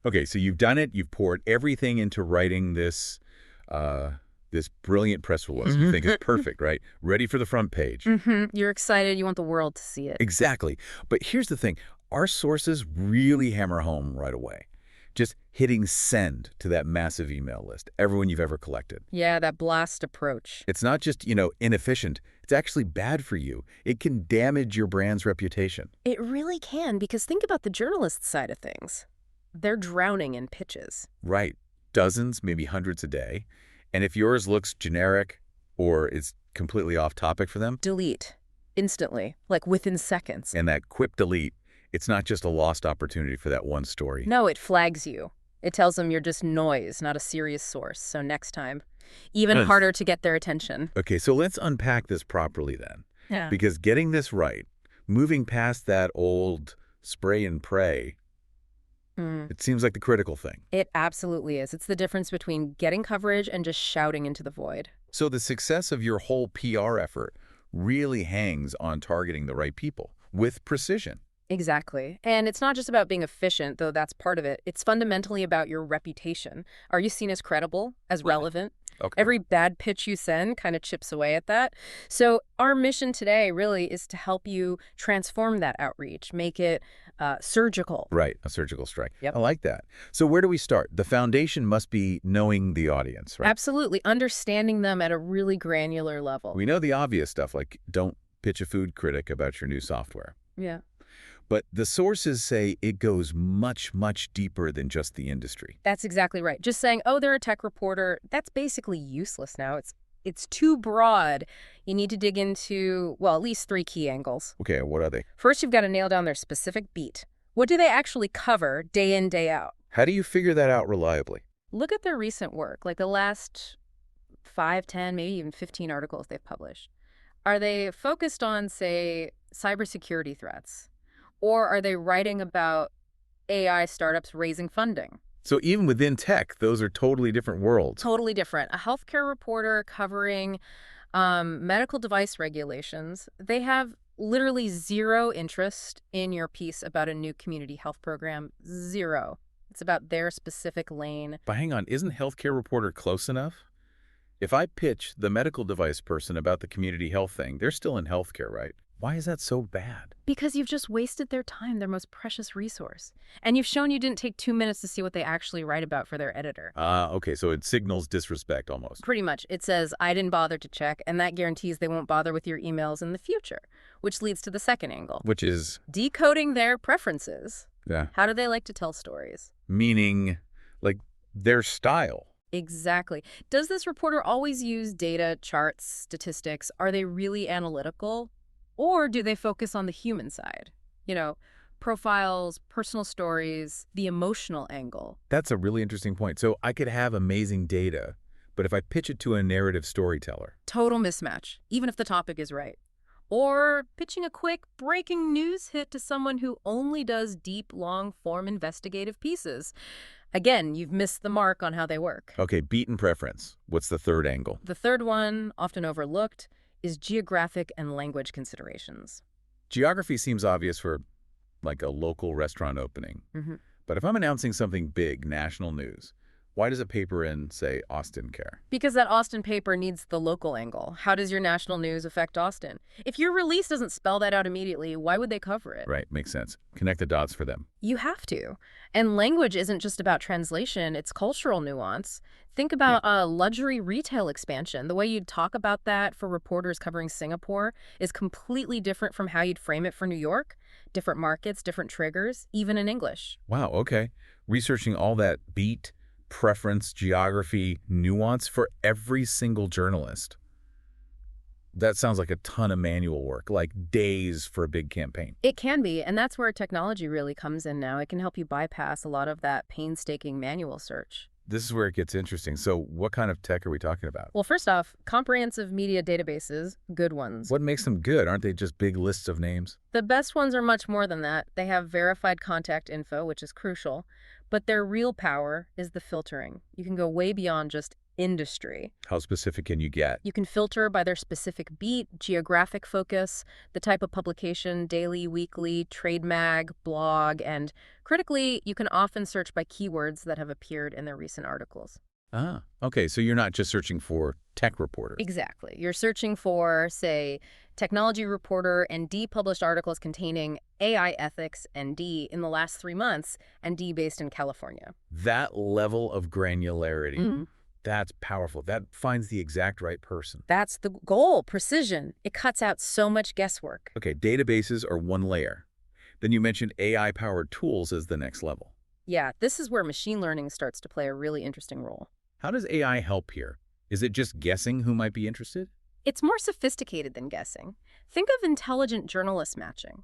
Okay, so you've done it. You've poured everything into writing this this brilliant press release you think is perfect, right? Ready for the front page. You're excited. You want the world to see it. Exactly. But here's the thing. Our sources really hammer home right away. Just hitting send to that massive email list, everyone you've ever collected. Yeah, that blast approach. It's not just, inefficient. It's actually bad for you. It can damage your brand's reputation. It really can, because think about the journalist side of things. They're drowning in pitches. Right. Dozens, maybe hundreds a day. And if yours looks generic or is completely off topic for them, Delete. Instantly. Like within seconds. and that quick delete, it's not just a lost opportunity for that one story. No, it flags you. It tells them you're just noise, not a serious source. So next time, even Yes. harder to get their attention. Okay, so let's unpack this properly then. Yeah. Because getting this right, moving past that old spray and pray, it seems like the critical thing. It absolutely is. It's the difference between getting coverage and just shouting into the void. So the success of your whole PR effort really hangs on targeting the right people with precision. Exactly. And it's not just about being efficient, though that's part of it. It's fundamentally about your reputation. Are you seen as credible, as relevant? Okay. Every bad pitch you send kind of chips away at that. So our mission today really is to help you transform that outreach, make it surgical. Right, a surgical strike. Yep. I like that. So where do we start? The foundation must be knowing the audience, right? Absolutely. Understanding them at a really granular level. We know the obvious stuff, like don't pitch a food critic about your new software. Yeah. But the sources say it goes much, much deeper than just the industry. That's exactly right. Just saying, oh, they're a tech reporter, that's basically useless now. It's too broad. You need to dig into, well, at least 3 key angles. Okay, what are they? First, you've got to nail down their specific beat. What do they actually cover day in, day out? How do you figure that out reliably? Look at their recent work, like the last 5, 10, maybe even 15 articles they've published. Are they focused on, say, cybersecurity threats? Or are they writing about AI startups raising funding? So even within tech, those are totally different worlds. Totally different. A healthcare reporter covering medical device regulations, they have literally zero interest in your piece about a new community health program. Zero. It's about their specific lane. But hang on, isn't healthcare reporter close enough? If I pitch the medical device person about the community health thing, they're still in healthcare, right? Why is that so bad? Because you've just wasted their time, their most precious resource. And you've shown you didn't take 2 minutes to see what they actually write about for their editor. Okay, so it signals disrespect almost. Pretty much. It says, I didn't bother to check, and that guarantees they won't bother with your emails in the future, which leads to the second angle. Which is? Decoding their preferences. Yeah. How do they like to tell stories? Meaning, like, their style. Exactly. Does this reporter always use data, charts, statistics? Are they really analytical? Or do they focus on the human side? Profiles, personal stories, the emotional angle. That's a really interesting point. So I could have amazing data, but if I pitch it to a narrative storyteller. Total mismatch, even if the topic is right. Or pitching a quick breaking news hit to someone who only does deep, long-form investigative pieces. Again, you've missed the mark on how they work. Okay, beat and preference. What's the third angle? The third one, often overlooked, is geographic and language considerations. Geography seems obvious for, like, a local restaurant opening. But if I'm announcing something big, national news, why does a paper in, say, Austin care? Because that Austin paper needs the local angle. How does your national news affect Austin? If your release doesn't spell that out immediately, why would they cover it? Right, makes sense. Connect the dots for them. You have to. And language isn't just about translation, it's cultural nuance. Think about luxury retail expansion. The way you'd talk about that for reporters covering Singapore is completely different from how you'd frame it for New York. Different markets, different triggers, even in English. Wow, okay. Researching all that beat, preference, geography, nuance for every single journalist. That sounds like a ton of manual work, like days for a big campaign. It can be, and that's where technology really comes in now. It can help you bypass a lot of that painstaking manual search. This is where it gets interesting. So what kind of tech are we talking about? Well, first off, comprehensive media databases, good ones. What makes them good? Aren't they just big lists of names? The best ones are much more than that. They have verified contact info, which is crucial, but their real power is the filtering. You can go way beyond just industry. How specific can you get? You can filter by their specific beat, geographic focus, the type of publication, daily, weekly, trade mag, blog, and critically, you can often search by keywords that have appeared in their recent articles. Ah, okay, so you're not just searching for tech reporters. Exactly. You're searching for, say, Technology Reporter ND published articles containing AI ethics ND in the last 3 months, ND based in California. That level of granularity, Mm-hmm. that's powerful. That finds the exact right person. That's the goal, precision. It cuts out so much guesswork. Okay, databases are one layer. Then you mentioned AI-powered tools as the next level. Yeah, this is where machine learning starts to play a really interesting role. How does AI help here? Is it just guessing who might be interested? It's more sophisticated than guessing. Think of intelligent journalist matching.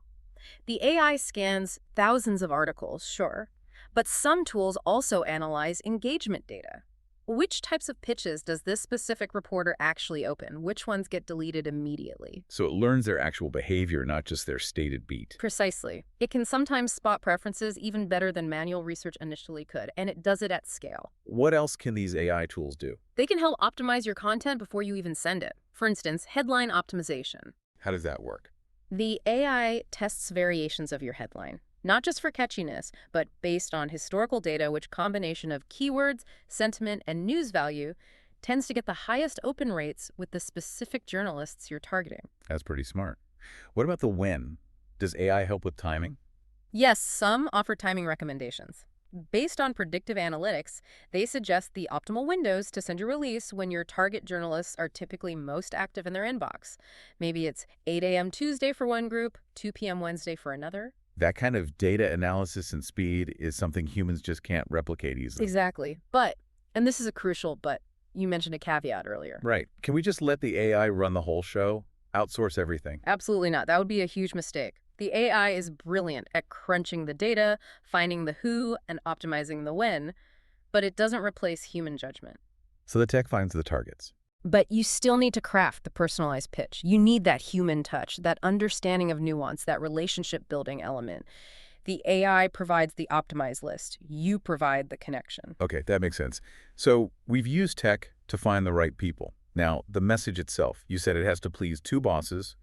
The AI scans thousands of articles, sure, but some tools also analyze engagement data. Which types of pitches does this specific reporter actually open? Which ones get deleted immediately? So it learns their actual behavior, not just their stated beat. Precisely. It can sometimes spot preferences even better than manual research initially could, and it does it at scale. What else can these AI tools do? They can help optimize your content before you even send it. For instance, headline optimization. How does that work? The AI tests variations of your headline, not just for catchiness, but based on historical data, which combination of keywords, sentiment, and news value tends to get the highest open rates with the specific journalists you're targeting. That's pretty smart. What about the when? Does AI help with timing? Yes, some offer timing recommendations. Based on predictive analytics, they suggest the optimal windows to send your release when your target journalists are typically most active in their inbox. Maybe it's 8 a.m. Tuesday for one group, 2 p.m. Wednesday for another. That kind of data analysis and speed is something humans just can't replicate easily. Exactly. But, and this is a crucial but, you mentioned a caveat earlier. Right. Can we just let the AI run the whole show? Outsource everything? Absolutely not. That would be a huge mistake. The AI is brilliant at crunching the data, finding the who, and optimizing the when, but it doesn't replace human judgment. So the tech finds the targets. But you still need to craft the personalized pitch. You need that human touch, that understanding of nuance, that relationship-building element. The AI provides the optimized list. You provide the connection. Okay, that makes sense. So we've used tech to find the right people. Now, the message itself, you said it has to please two bosses,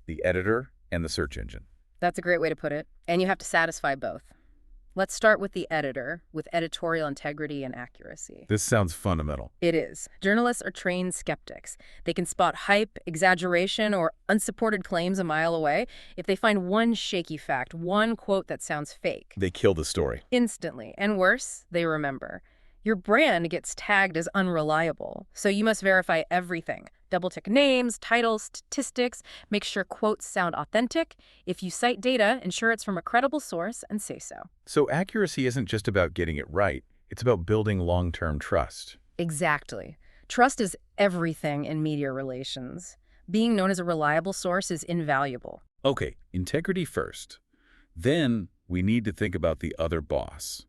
the editor and the search engine. That's a great way to put it. And you have to satisfy both. Let's start with the editor, with editorial integrity and accuracy. This sounds fundamental. It is. Journalists are trained skeptics. They can spot hype, exaggeration, or unsupported claims a mile away. If they find one shaky fact, one quote that sounds fake, They kill the story. instantly. And worse, they remember. Your brand gets tagged as unreliable, so you must verify everything. Double-check names, titles, statistics, make sure quotes sound authentic. If you cite data, ensure it's from a credible source and say so. So accuracy isn't just about getting it right. It's about building long-term trust. Exactly. Trust is everything in media relations. Being known as a reliable source is invaluable. Okay, integrity first. Then we need to think about the other boss,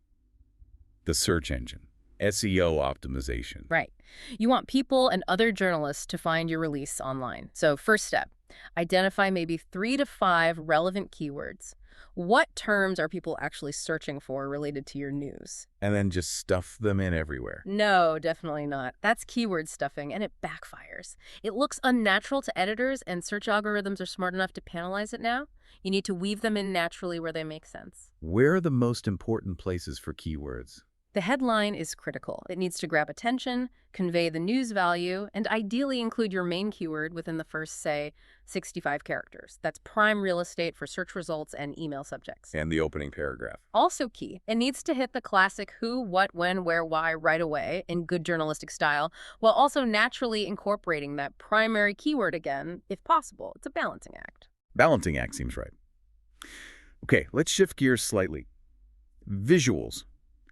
the search engine. SEO optimization. Right. You want people and other journalists to find your release online. So first step, identify maybe 3 to 5 relevant keywords. What terms are people actually searching for related to your news? And then just stuff them in everywhere. No, definitely not. That's keyword stuffing, and it backfires. It looks unnatural to editors, and search algorithms are smart enough to penalize it now. You need to weave them in naturally where they make sense. Where are the most important places for keywords? The headline is critical. It needs to grab attention, convey the news value, and ideally include your main keyword within the first, say, 65 characters. That's prime real estate for search results and email subjects. And the opening paragraph. Also key, it needs to hit the classic who, what, when, where, why right away in good journalistic style, while also naturally incorporating that primary keyword again, if possible. It's a balancing act. Balancing act seems right. Okay, let's shift gears slightly. Visuals.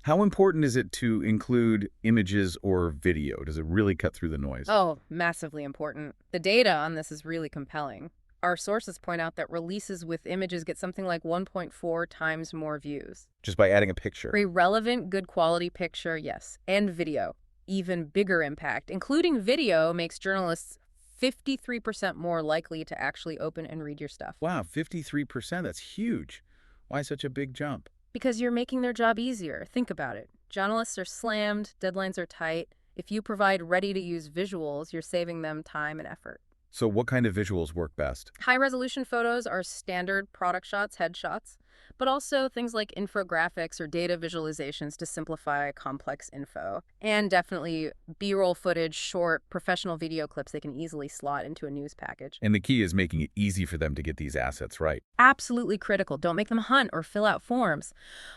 How important is it to include images or video? Does it really cut through the noise? Oh, massively important. The data on this is really compelling. Our sources point out that releases with images get something like 1.4 times more views. Just by adding a picture. For a relevant, good quality picture, yes. And video, even bigger impact. Including video makes journalists 53% more likely to actually open and read your stuff. Wow, 53%. That's huge. Why such a big jump? Because you're making their job easier. Think about it. Journalists are slammed, deadlines are tight. If you provide ready-to-use visuals, you're saving them time and effort. So what kind of visuals work best? High-resolution photos are standard product shots, headshots, but also things like infographics or data visualizations to simplify complex info. And definitely B-roll footage, short, professional video clips they can easily slot into a news package. And the key is making it easy for them to get these assets right. Absolutely critical. Don't make them hunt or fill out forms.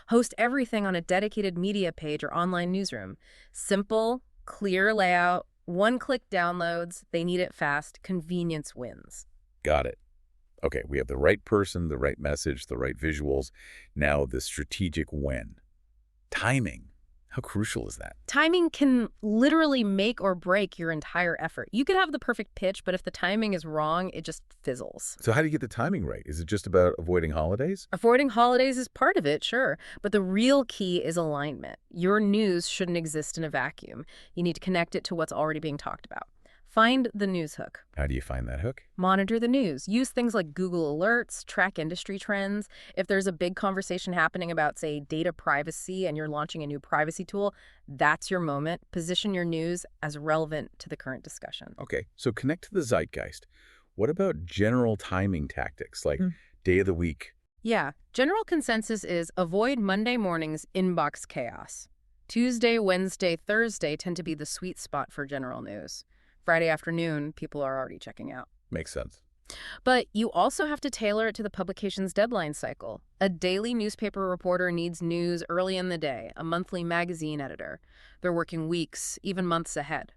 Host everything on a dedicated media page or online newsroom. Simple, clear layout, one-click downloads. They need it fast. Convenience wins. Got it. Okay, we have the right person, the right message, the right visuals. Now the strategic when. Timing. How crucial is that? Timing can literally make or break your entire effort. You could have the perfect pitch, but if the timing is wrong, it just fizzles. So how do you get the timing right? Is it just about avoiding holidays? Avoiding holidays is part of it, sure, but the real key is alignment. Your news shouldn't exist in a vacuum. You need to connect it to what's already being talked about. Find the news hook. How do you find that hook? Monitor the news. Use things like Google Alerts, track industry trends. If there's a big conversation happening about, say, data privacy and you're launching a new privacy tool, that's your moment. Position your news as relevant to the current discussion. Okay, so connect to the zeitgeist. What about general timing tactics, like day of the week? Yeah, general consensus is avoid Monday morning's inbox chaos. Tuesday, Wednesday, Thursday tend to be the sweet spot for general news. Friday afternoon, people are already checking out. Makes sense. But you also have to tailor it to the publication's deadline cycle. A daily newspaper reporter needs news early in the day, a monthly magazine editor. They're working weeks, even months ahead.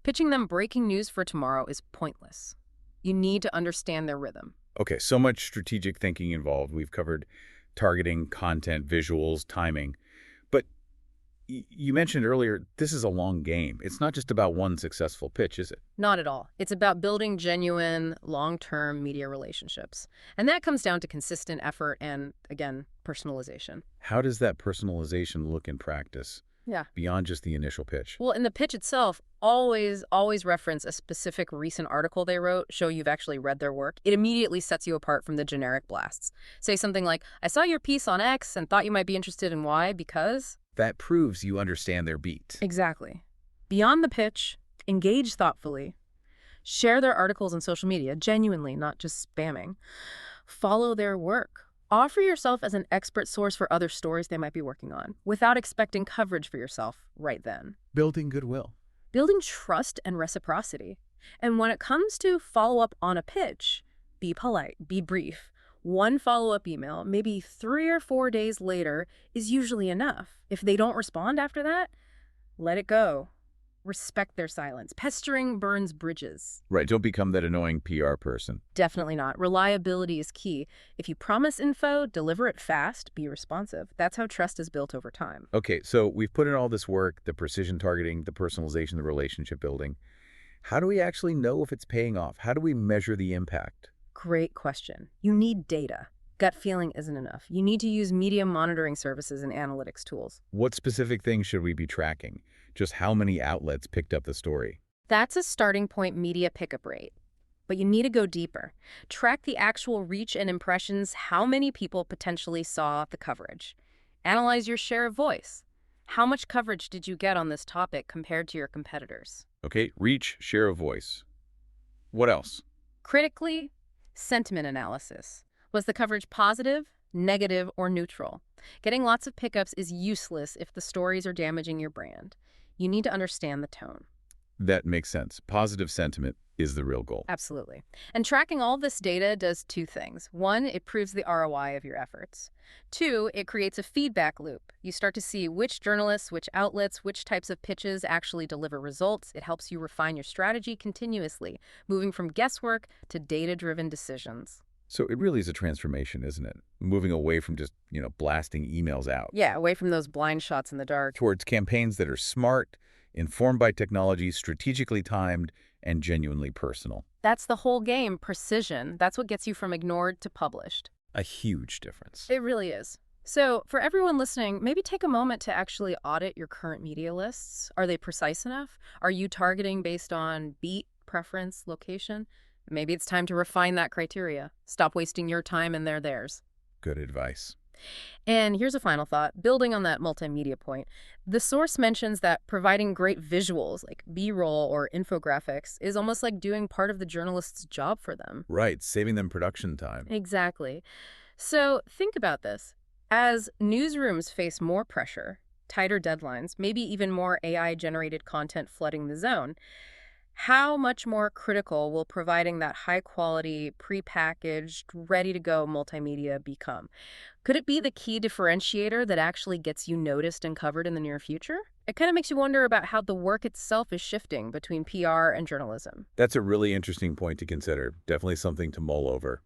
Pitching them breaking news for tomorrow is pointless. You need to understand their rhythm. Okay, so much strategic thinking involved. We've covered targeting, content, visuals, timing. But you mentioned earlier, this is a long game. It's not just about one successful pitch, is it? Not at all. It's about building genuine, long-term media relationships. And that comes down to consistent effort and, again, personalization. How does that personalization look in practice? Yeah. Beyond just the initial pitch? Well, in the pitch itself, always reference a specific recent article they wrote, show you've actually read their work. It immediately sets you apart from the generic blasts. Say something like, I saw your piece on X and thought you might be interested in Y because... That proves you understand their beat. Exactly. Beyond the pitch, engage thoughtfully. Share their articles on social media, genuinely, not just spamming. Follow their work. Offer yourself as an expert source for other stories they might be working on, without expecting coverage for yourself right then. Building goodwill. Building trust and reciprocity. And when it comes to follow-up on a pitch, be polite, be brief. One follow-up email, maybe 3 or 4 days later, is usually enough. If they don't respond after that, let it go. Respect their silence. Pestering burns bridges. Right, don't become that annoying PR person. Definitely not. Reliability is key. If you promise info, deliver it fast, be responsive. That's how trust is built over time. Okay, so we've put in all this work, the precision targeting, the personalization, the relationship building. How do we actually know if it's paying off? How do we measure the impact? Great question. You need data. Gut feeling isn't enough. You need to use media monitoring services and analytics tools. What specific things should we be tracking? Just how many outlets picked up the story? That's a starting point media pickup rate. But you need to go deeper. Track the actual reach and impressions, how many people potentially saw the coverage. Analyze your share of voice. How much coverage did you get on this topic compared to your competitors? Okay, reach, share of voice. What else? Critically, sentiment analysis. Was the coverage positive, negative, or neutral? Getting lots of pickups is useless if the stories are damaging your brand. You need to understand the tone. That makes sense. Positive sentiment is the real goal. Absolutely. And tracking all this data does 2 things. 1, it proves the ROI of your efforts. 2, it creates a feedback loop. You start to see which journalists, which outlets, which types of pitches actually deliver results. It helps you refine your strategy continuously, moving from guesswork to data-driven decisions. So it really is a transformation, isn't it? Moving away from just, blasting emails out. Yeah, away from those blind shots in the dark. Towards campaigns that are smart, informed by technology, strategically timed, and genuinely personal. That's the whole game, precision. That's what gets you from ignored to published. A huge difference. It really is. So for everyone listening, maybe take a moment to actually audit your current media lists. Are they precise enough? Are you targeting based on beat, preference, location? Maybe it's time to refine that criteria. Stop wasting your time and theirs. Good advice. And here's a final thought, building on that multimedia point. The source mentions that providing great visuals, like B-roll or infographics, is almost like doing part of the journalist's job for them. Right, saving them production time. Exactly. So think about this. As newsrooms face more pressure, tighter deadlines, maybe even more AI-generated content flooding the zone, how much more critical will providing that high-quality, prepackaged, ready-to-go multimedia become? Could it be the key differentiator that actually gets you noticed and covered in the near future? It kind of makes you wonder about how the work itself is shifting between PR and journalism. That's a really interesting point to consider. Definitely something to mull over.